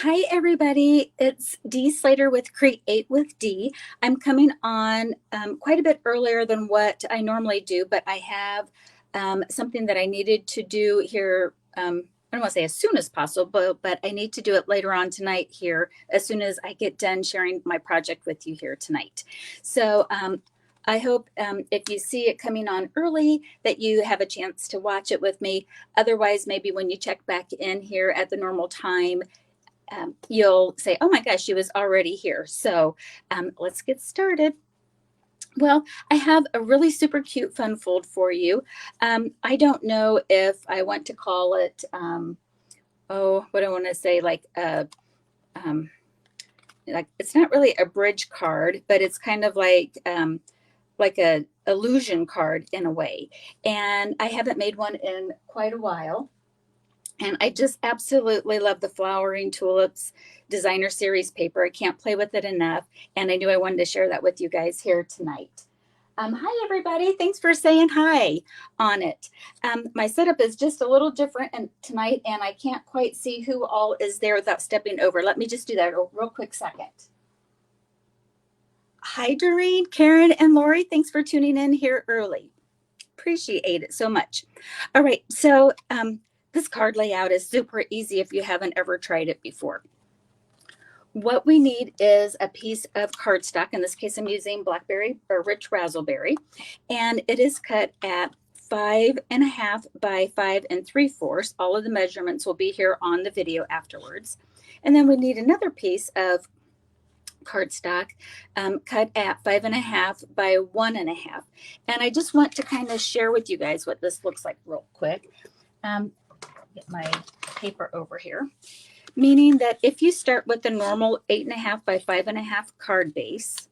Hi, everybody. It's Dee Slater with Create with Dee. I'm coming on quite a bit earlier than what I normally do, but I have something that I needed to do here. I don't want to say as soon as possible, but I need to do it later on tonight here as soon as I get done sharing my project with you here tonight. So I hope if you see it coming on early that you have a chance to watch it with me. Otherwise, maybe when you check back in here at the normal time, you'll say, oh my gosh, she was already here. So let's get started. Well, I have a really super cute fun fold for you. I don't know if I want to call it, what do I want to say, like it's not really a bridge card, but it's kind of like a illusion card in a way. And I haven't made one in quite a while. And I just absolutely love the Flowering Tulips designer series paper. I can't play with it enough. And I knew I wanted to share that with you guys here tonight. Hi, everybody. Thanks for saying hi on it. My setup is just a little different tonight, and I can't quite see who all is there without stepping over. Let me just do that real quick second. Hi, Doreen, Karen, and Lori. Thanks for tuning in here early. Appreciate it so much. All right, so this card layout is super easy if you haven't ever tried it before. What we need is a piece of cardstock. In this case, I'm using blackberry or rich razzleberry, and it is cut at 5.5 by 5 3/4. All of the measurements will be here on the video afterwards. And then we need another piece of cardstock cut at 5.5 by 1.5. And I just want to kind of share with you guys what this looks like real quick. Get my paper over here. Meaning that if you start with the normal 8.5 by 5.5 card base,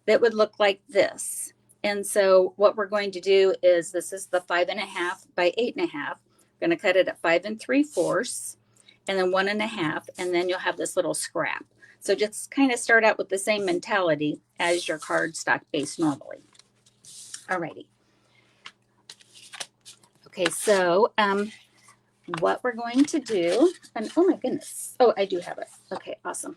that would look like this. And so what we're going to do is, this is the 5.5 by 8.5. I'm going to cut it at 5 3/4, and then 1.5, and then you'll have this little scrap. So just kind of start out with the same mentality as your cardstock base normally. Alrighty. Okay, so what we're going to do, and oh my goodness, oh, I do have it. Okay, awesome.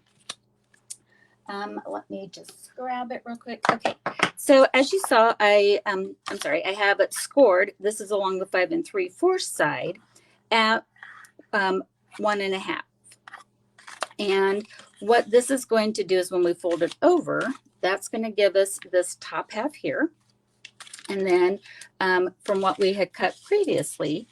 Let me just grab it real quick. Okay, so as you saw, I'm sorry, I have it scored. This is along the 5 3/4 side at 1.5. And what this is going to do is when we fold it over, that's going to give us this top half here. And then from what we had cut previously,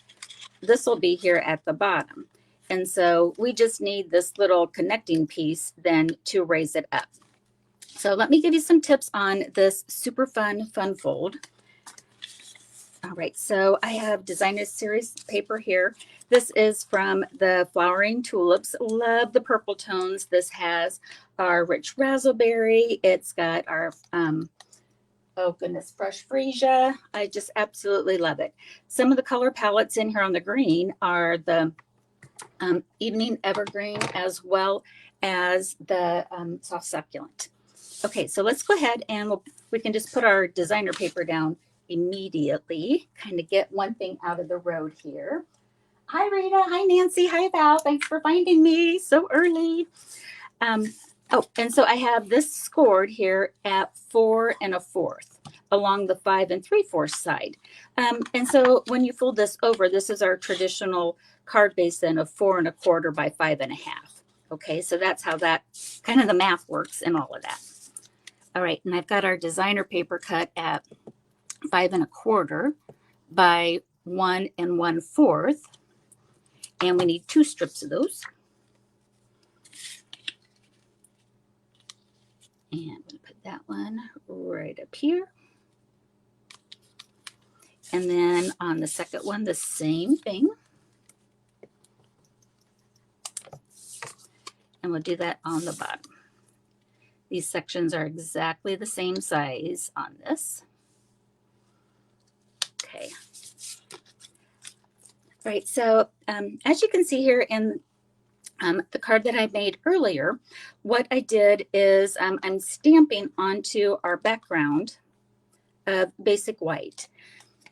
this will be here at the bottom. And so we just need this little connecting piece then to raise it up. So let me give you some tips on this super fun fold. All right, so I have designer series paper here. This is from the Flowering Tulips. Love the purple tones. This has our rich razzleberry. It's got our, oh goodness, fresh freesia. I just absolutely love it. Some of the color palettes in here on the green are the evening evergreen as well as the soft succulent. Okay, so let's go ahead and we can just put our designer paper down immediately, kind of get one thing out of the road here. Hi, Rita. Hi, Nancy. Hi, Val. Thanks for finding me so early. Oh, and so I have this scored here at 4 1/4 along the 5 3/4 side. And so when you fold this over, this is our traditional card base then of 4 1/4 by 5.5. Okay, so that's how that kind of the math works and all of that. All right, and I've got our designer paper cut at 5 1/4 by 1 1/4, and we need 2 strips of those. And I'm going to put that one right up here. And then on the second one, the same thing. And we'll do that on the bottom. These sections are exactly the same size on this. Okay. All right, so as you can see here in the card that I made earlier, what I did is I'm stamping onto our background of basic white.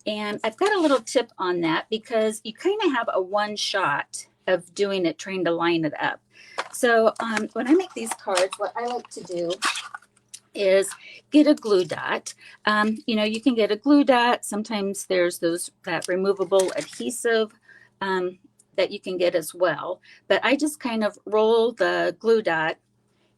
And I've got a little tip on that because you kind of have a one shot of doing it, trying to line it up. So when I make these cards, what I like to do is get a glue dot. You know, you can get a glue dot. Sometimes there's that removable adhesive that you can get as well. But I just kind of roll the glue dot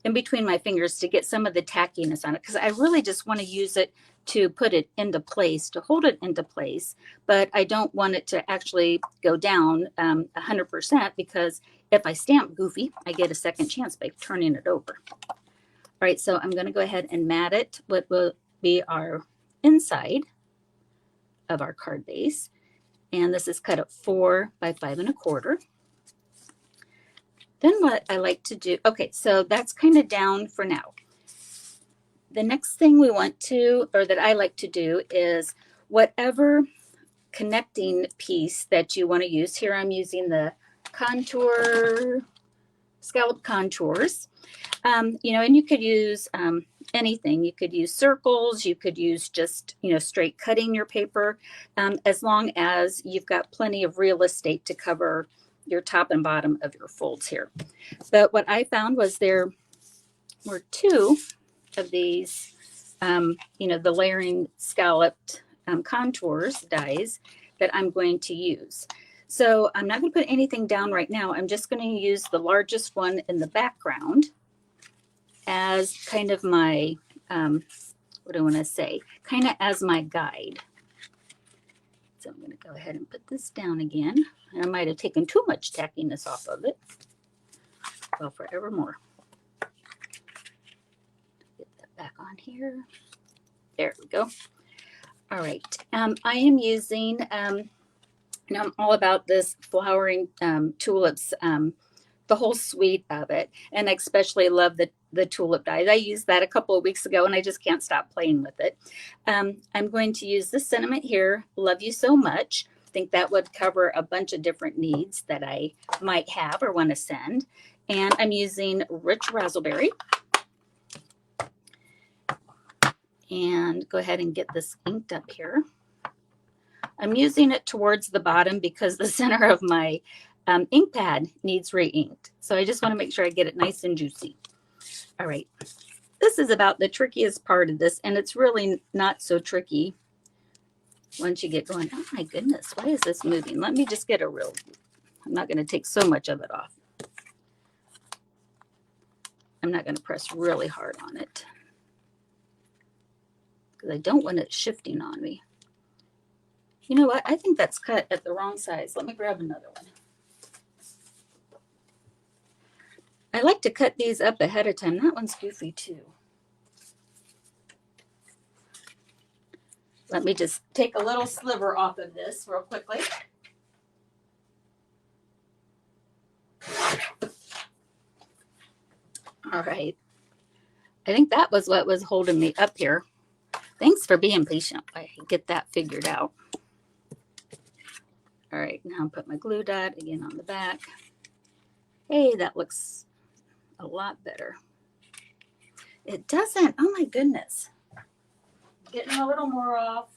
in between my fingers to get some of the tackiness on it, because I really just want to use it to put it into place, to hold it into place, but I don't want it to actually go down 100%, because if I stamp goofy, I get a second chance by turning it over. All right, so I'm going to go ahead and mat it, what will be our inside of our card base. And this is cut at 4 by 5 1/4. Then what I like to do, okay, so that's kind of down for now. The next thing we want to, or that I like to do, is whatever connecting piece that you want to use. Here I'm using the contour, scallop contours. You know, and you could use anything. You could use circles. You could use just, you know, straight cutting your paper, as long as you've got plenty of real estate to cover your top and bottom of your folds here. But what I found was there were 2 of these, you know, the layering scalloped contours dies that I'm going to use. So I'm not going to put anything down right now. I'm just going to use the largest one in the background as kind of my, what do I want to say, kind of as my guide. So I'm going to go ahead and put this down again. I might have taken too much tackiness off of it. Well, forevermore. Get that back on here. There we go. All right. I am using, you know, I'm all about this flowering tulips, the whole suite of it. And I especially love the tulip dies. I used that a couple of weeks ago and I just can't stop playing with it. I'm going to use this sentiment here, love you so much. I think that would cover a bunch of different needs that I might have or want to send. And I'm using rich raspberry. And go ahead and get this inked up here. I'm using it towards the bottom because the center of my ink pad needs re-inked. So I just want to make sure I get it nice and juicy. All right. This is about the trickiest part of this, and it's really not so tricky once you get going. Oh my goodness, why is this moving? Let me just get a real, I'm not going to take so much of it off. I'm not going to press really hard on it because I don't want it shifting on me. You know what? I think that's cut at the wrong size. Let me grab another one. I like to cut these up ahead of time. That one's goofy too. Let me just take a little sliver off of this real quickly. All right. I think that was what was holding me up here. Thanks for being patient. I get that figured out. All right, now I'll put my glue dot again on the back. Hey, that looks a lot better. It doesn't, oh my goodness. Getting a little more off.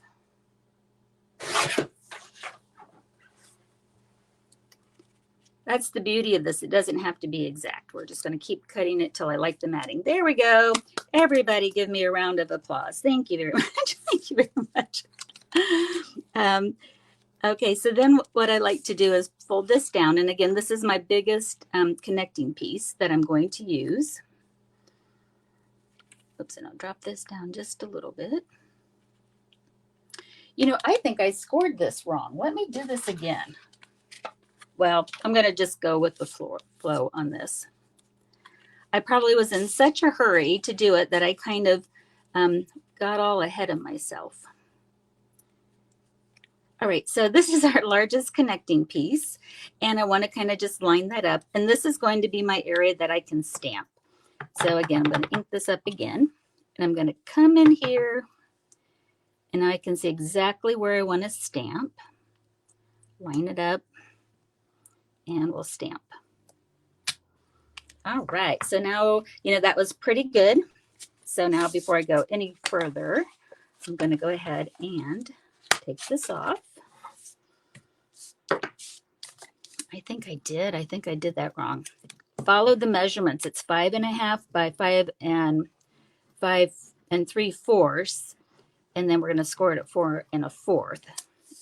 That's the beauty of this. It doesn't have to be exact. We're just going to keep cutting it till I like the matting. There we go. Everybody give me a round of applause. Thank you very much. Thank you very much. Okay, so then what I like to do is fold this down. And again, this is my biggest connecting piece that I'm going to use. Oops, and I'll drop this down just a little bit. You know, I think I scored this wrong. Let me do this again. Well, I'm going to just go with the flow on this. I probably was in such a hurry to do it that I kind of got all ahead of myself. All right, so this is our largest connecting piece, and I want to kind of just line that up. And this is going to be my area that I can stamp. So again, I'm going to ink this up again, and I'm going to come in here, and I can see exactly where I want to stamp. Line it up, and we'll stamp. All right, so now, you know, that was pretty good. So now before I go any further, I'm going to go ahead and take this off. I think I did that wrong. follow the measurements. It's 5.5 by 5 3/4, and then we're going to score it at 4 1/4,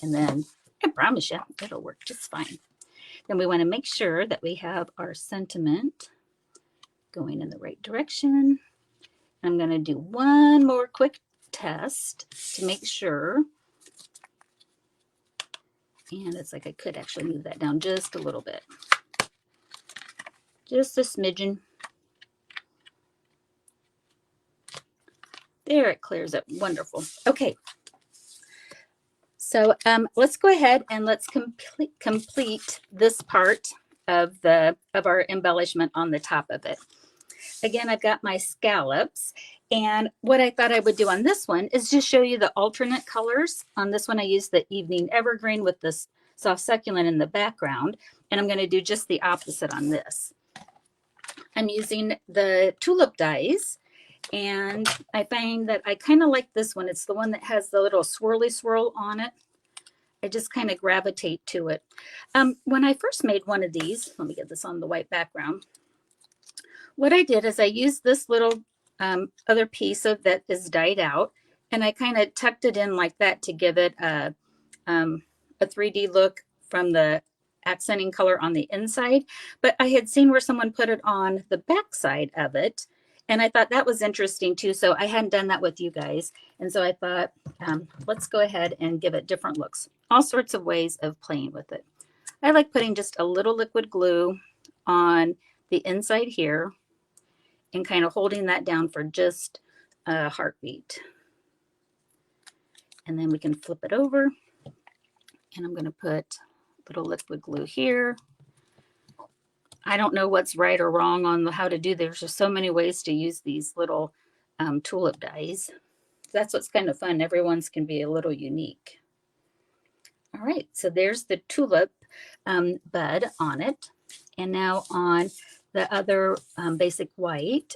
and then I promise you it'll work just fine. Then we want to make sure that we have our sentiment going in the right direction. I'm going to do one more quick test to make sure. And it's like I could actually move that down just a little bit. Just a smidgen. There, it clears up. Wonderful. Okay. So let's go ahead and let's complete this part of our embellishment on the top of it. Again, I've got my scallops, and what I thought I would do on this one is just show you the alternate colors. On this one, I used the evening evergreen with this soft succulent in the background, and I'm going to do just the opposite on this. I'm using the tulip dies, and I find that I kind of like this one. It's the one that has the little swirly swirl on it. I just kind of gravitate to it. When I first made one of these, let me get this on the white background. What I did is I used this little other piece of that is dyed out, and I kind of tucked it in like that to give it a 3D look from the accenting color on the inside. But I had seen where someone put it on the back side of it, and I thought that was interesting too. So I hadn't done that with you guys. And so I thought, let's go ahead and give it different looks. All sorts of ways of playing with it. I like putting just a little liquid glue on the inside here and kind of holding that down for just a heartbeat. And then we can flip it over. And I'm going to put a little liquid glue here. I don't know what's right or wrong on how to do. There's just so many ways to use these little tulip dies. That's what's kind of fun. Everyone's can be a little unique. All right, so there's the tulip bud on it. And now on the other basic white,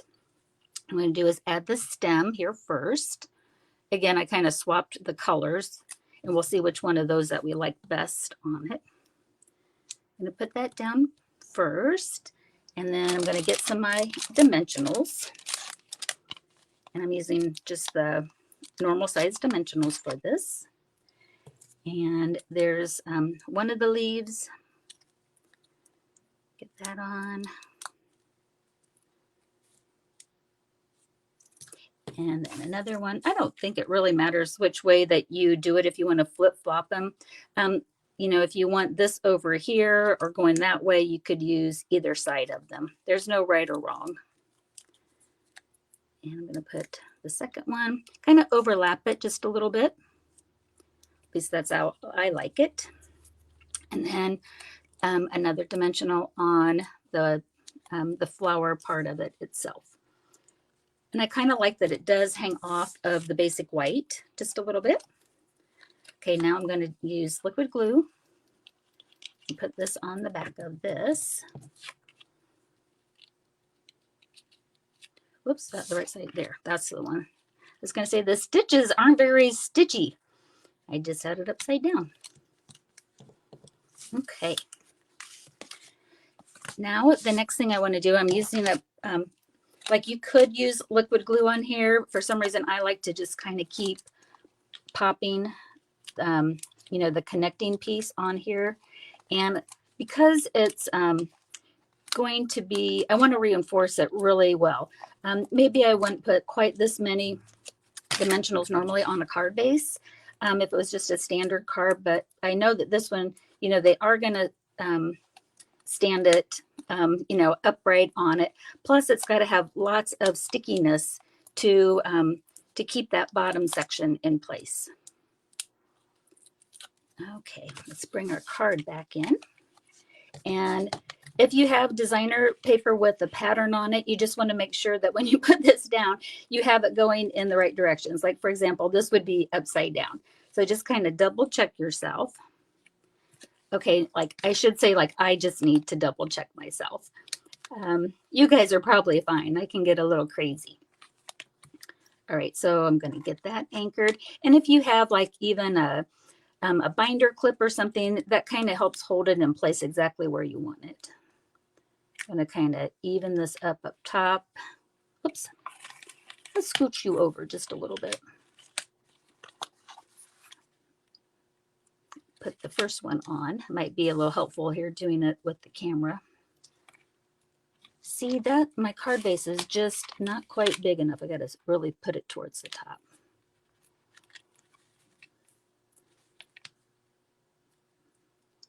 I'm going to do is add the stem here first. Again, I kind of swapped the colors, and we'll see which one of those that we like best on it. I'm going to put that down first, and then I'm going to get some of my dimensionals. And I'm using just the normal size dimensionals for this. And there's one of the leaves. Get that on. And then another one. I don't think it really matters which way that you do it. If you want to flip-flop them, you know, if you want this over here or going that way, you could use either side of them. There's no right or wrong. And I'm going to put the second one, kind of overlap it just a little bit. At least that's how I like it. And then another dimensional on the flower part of it itself. And I kind of like that it does hang off of the basic white just a little bit. Okay, now I'm going to use liquid glue and put this on the back of this. Whoops, that's the right side there. That's the one. I was going to say the stitches aren't very stitchy. I just had it upside down. Okay. Now the next thing I want to do, I'm using a, like you could use liquid glue on here. For some reason, I like to just kind of keep popping, you know, the connecting piece on here. And because it's going to be, I want to reinforce it really well. Maybe I wouldn't put quite this many dimensionals normally on a card base if it was just a standard card, but I know that this one, you know, they are going to stand it, you know, upright on it. Plus, it's got to have lots of stickiness to keep that bottom section in place. Okay, let's bring our card back in. And if you have designer paper with a pattern on it, you just want to make sure that when you put this down, you have it going in the right directions. Like, for example, this would be upside down. So just kind of double check yourself. Okay, like I should say, like I just need to double check myself. You guys are probably fine. I can get a little crazy. All right, so I'm going to get that anchored. And if you have like even a binder clip or something, that kind of helps hold it in place exactly where you want it. I'm going to kind of even this up top. Oops. Let's scooch you over just a little bit. Put the first one on. Might be a little helpful here doing it with the camera. See that? My card base is just not quite big enough. I got to really put it towards the top.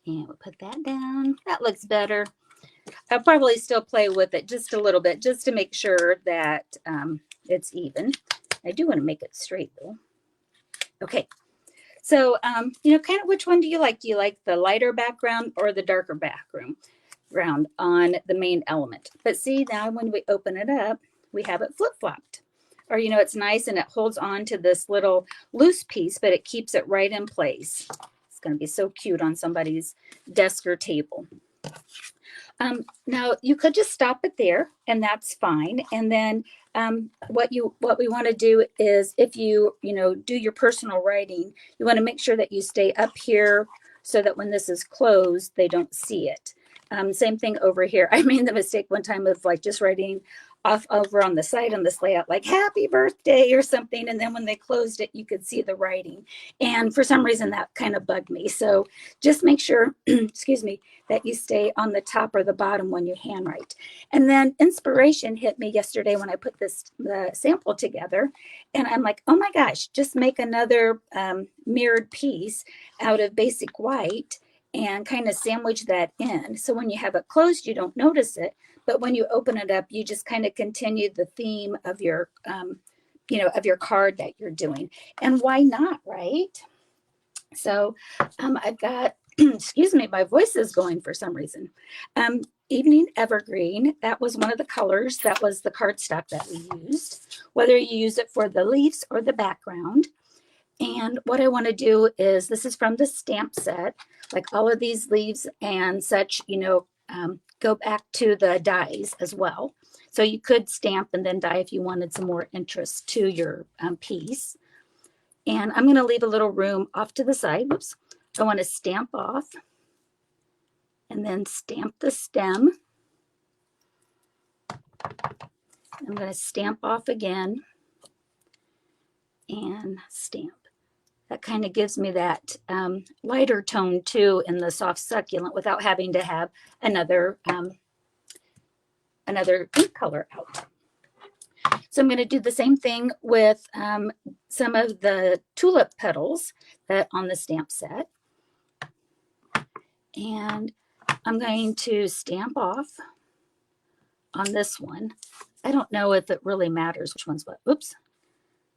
And we'll put that down. That looks better. I'll probably still play with it just a little bit just to make sure that it's even. I do want to make it straight though. Okay. So, you know, kind of which one do you like? Do you like the lighter background or the darker background on the main element? But see, now when we open it up, we have it flip-flopped. Or, you know, it's nice and it holds on to this little loose piece, but it keeps it right in place. It's going to be so cute on somebody's desk or table. Now you could just stop it there and that's fine. And then what we want to do is if you do your personal writing, you want to make sure that you stay up here so that when this is closed, they don't see it. Same thing over here. I made the mistake one time of like just writing off over on the side on this layout, like happy birthday or something. And then when they closed it, you could see the writing. And for some reason that kind of bugged me. So just make sure, excuse me, that you stay on the top or the bottom when you handwrite. And then inspiration hit me yesterday when I put the sample together. And I'm like, oh my gosh, just make another mirrored piece out of basic white and kind of sandwich that in. So when you have it closed, you don't notice it. But when you open it up, you just kind of continue the theme of your, of your card that you're doing. And why not, right? So I've got, excuse me, my voice is going for some reason. Evening Evergreen, that was one of the colors. That was the cardstock that we used, whether you use it for the leaves or the background. And what I want to do is, this is from the stamp set, like all of these leaves and such, go back to the dies as well. So you could stamp and then die if you wanted some more interest to your piece. And I'm going to leave a little room off to the side. Whoops. I want to stamp off and then stamp the stem. I'm going to stamp off again and stamp. That kind of gives me that lighter tone too in the soft succulent without having to have another ink color out. So I'm going to do the same thing with some of the tulip petals that on the stamp set. And I'm going to stamp off on this one. I don't know if it really matters which one's what. Oops.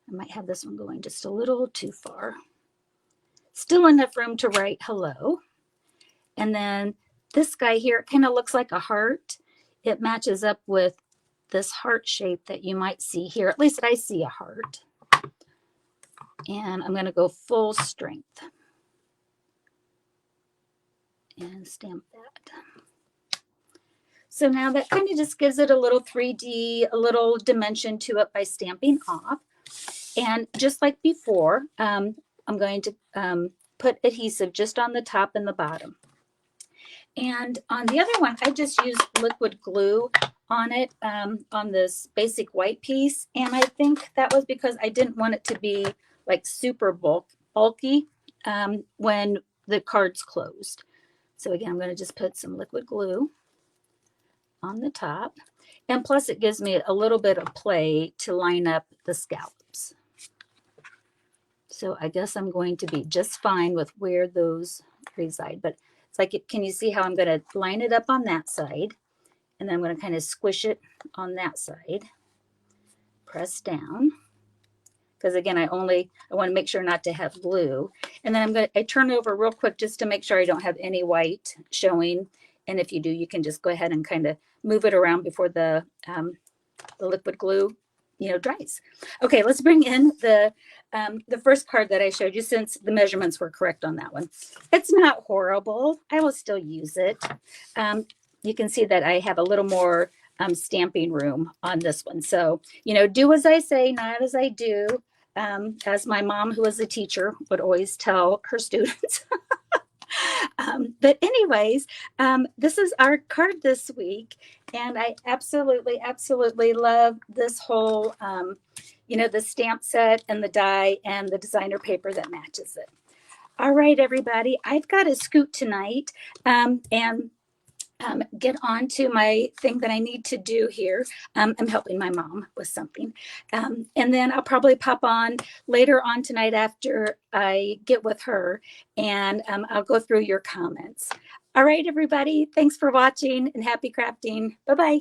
I might have this one going just a little too far. Still enough room to write hello. And then this guy here kind of looks like a heart. It matches up with this heart shape that you might see here. At least I see a heart. And I'm going to go full strength and stamp that. So now that kind of just gives it a little 3D, a little dimension to it by stamping off. And just like before, I'm going to put adhesive just on the top and the bottom. And on the other one, I just used liquid glue on it, on this basic white piece. And I think that was because I didn't want it to be like super bulky when the card's closed. So again, I'm going to just put some liquid glue on the top. And plus it gives me a little bit of play to line up the scallops. So I guess I'm going to be just fine with where those reside. But it's like, can you see how I'm going to line it up on that side? And then I'm going to kind of squish it on that side. Press down. Because again, I want to make sure not to have glue. And then I turn it over real quick just to make sure I don't have any white showing. And if you do, you can just go ahead and kind of move it around before the liquid glue dries. Okay, let's bring in the first card that I showed you, since the measurements were correct on that one. It's not horrible. I will still use it. You can see that I have a little more stamping room on this one. So, do as I say, not as I do. As my mom, who was a teacher, would always tell her students. But anyways, this is our card this week. And I absolutely, absolutely love this whole, the stamp set and the die and the designer paper that matches it. All right, everybody, I've got to scoot tonight and get on to my thing that I need to do here. I'm helping my mom with something. And then I'll probably pop on later on tonight after I get with her, and I'll go through your comments. All right, everybody, thanks for watching and happy crafting. Bye-bye.